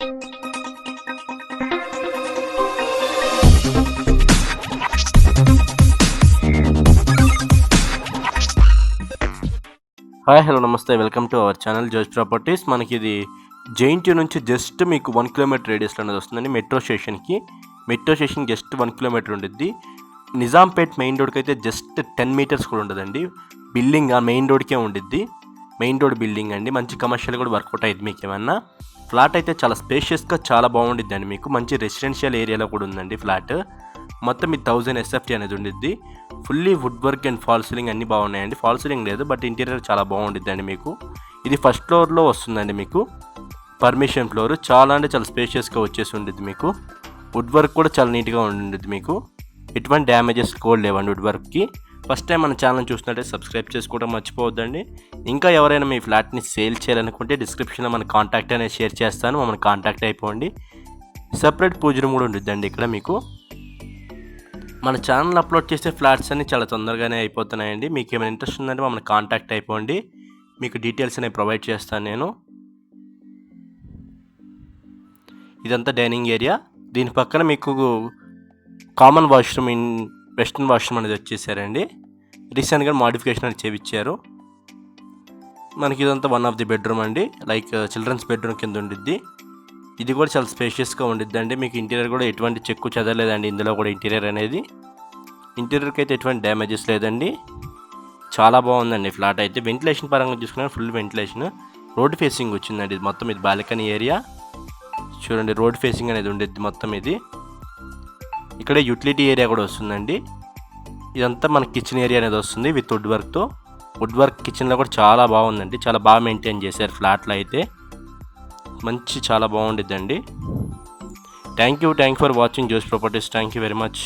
Hi hello నమస్తే welcome to our channel జోష్ properties. మనకి ఇది జేఎన్టీ నుంచి జస్ట్ మీకు 1 కిలోమీటర్ రేడియస్లో అనేది వస్తుందండి. మెట్రో స్టేషన్ జస్ట్ 1 కిలోమీటర్ ఉండిద్ది. నిజాంపేట్ మెయిన్ రోడ్కి అయితే జస్ట్ 10 మీటర్స్ కూడా ఉండదండి. బిల్డింగ్ ఆ మెయిన్ రోడ్కే ఉండిద్ది. మెయిన్ రోడ్ బిల్డింగ్ అండి. మంచి కమర్షియల్ కూడా వర్కౌట్ అయ్యింది. మీకు ఏమన్నా ఫ్లాట్ అయితే చాలా స్పేషియస్గా చాలా బాగుండిద్ది అండి. మీకు మంచి రెసిడెన్షియల్ ఏరియాలో కూడా ఉందండి ఫ్లాట్. మొత్తం ఇది 1000 SFT అనేది ఉండిద్ది. Fully wood work and fall ceiling అన్నీ బాగున్నాయండి. ఫాల్ సీలింగ్ లేదు, బట్ ఇంటీరియర్ చాలా బాగుండిద్ది అండి. మీకు ఇది ఫస్ట్ ఫ్లోర్లో వస్తుందండి. మీకు పర్మిషన్ ఫ్లోర్ చాలా అంటే చాలా స్పేషియస్గా వచ్చేసి ఉండిద్ది. మీకు వుడ్ వర్క్ కూడా చాలా నీట్గా ఉండిద్ది. మీకు ఎటువంటి డ్యామేజెస్ కూడా లేవండి వుడ్ వర్క్కి. ఫస్ట్ టైం మన ఛానల్ చూసినట్టే సబ్స్క్రైబ్ చేసుకోవడం మర్చిపోవద్దండి. ఇంకా ఎవరైనా మీ ఫ్లాట్ని సేల్ చేయాలనుకుంటే డిస్క్రిప్షన్లో మన కాంటాక్ట్ అనేది షేర్ చేస్తాను. మమ్మల్ని కాంటాక్ట్ అయిపోండి. సపరేట్ పూజ రూమ్ కూడా ఉండిద్దండి ఇక్కడ. మీకు మన ఛానల్ అప్లోడ్ చేసే ఫ్లాట్స్ అన్ని చాలా తొందరగానే అయిపోతున్నాయండి. మీకు ఏమైనా ఇంట్రెస్ట్ ఉందంటే మమ్మల్ని కాంటాక్ట్ అయిపోండి. మీకు డీటెయిల్స్ అనేవి ప్రొవైడ్ చేస్తాను నేను. ఇదంతా డైనింగ్ ఏరియా. దీని పక్కన మీకు కామన్ వాష్రూమ్ వెస్ట్రన్ వాష్రూమ్ అనేది వచ్చేసారండి. రీసెంట్గా మాడిఫికేషన్ అనేది చేయించారు. మనకి ఇదంతా వన్ ఆఫ్ ది బెడ్రూమ్ అండి. లైక్ చిల్డ్రన్స్ బెడ్రూమ్ కింద ఉండిద్ది. ఇది కూడా చాలా స్పేషియస్గా ఉండిద్ది అండి. మీకు ఇంటీరియర్ కూడా ఎటువంటి చెక్కు చెదరలేదండి. ఇందులో కూడా ఇంటీరియర్కి అయితే ఎటువంటి డ్యామేజెస్ లేదండి. చాలా బాగుందండి ఫ్లాట్ అయితే. వెంటిలేషన్ పరంగా చూసుకున్నా ఫుల్ వెంటిలేషన్. రోడ్ ఫేసింగ్ వచ్చిందండి. ఇది మొత్తం ఇది బాల్కనీ ఏరియా చూడండి. రోడ్ ఫేసింగ్ అనేది ఉండిద్ది మొత్తం ఇది. ఇక్కడ యూటిలిటీ ఏరియా కూడా వస్తుందండి. ఇదంతా మన కిచెన్ ఏరియా అనేది వస్తుంది విత్ వుడ్ వర్క్తో. వుడ్ వర్క్ కిచెన్లో కూడా చాలా బాగుందండి. చాలా బాగా మెయింటైన్ చేశారు ఫ్లాట్లో అయితే. చాలా బాగుండిద్దండి. థ్యాంక్ యూ ఫర్ వాచింగ్ జోష్ properties. Thank you very much.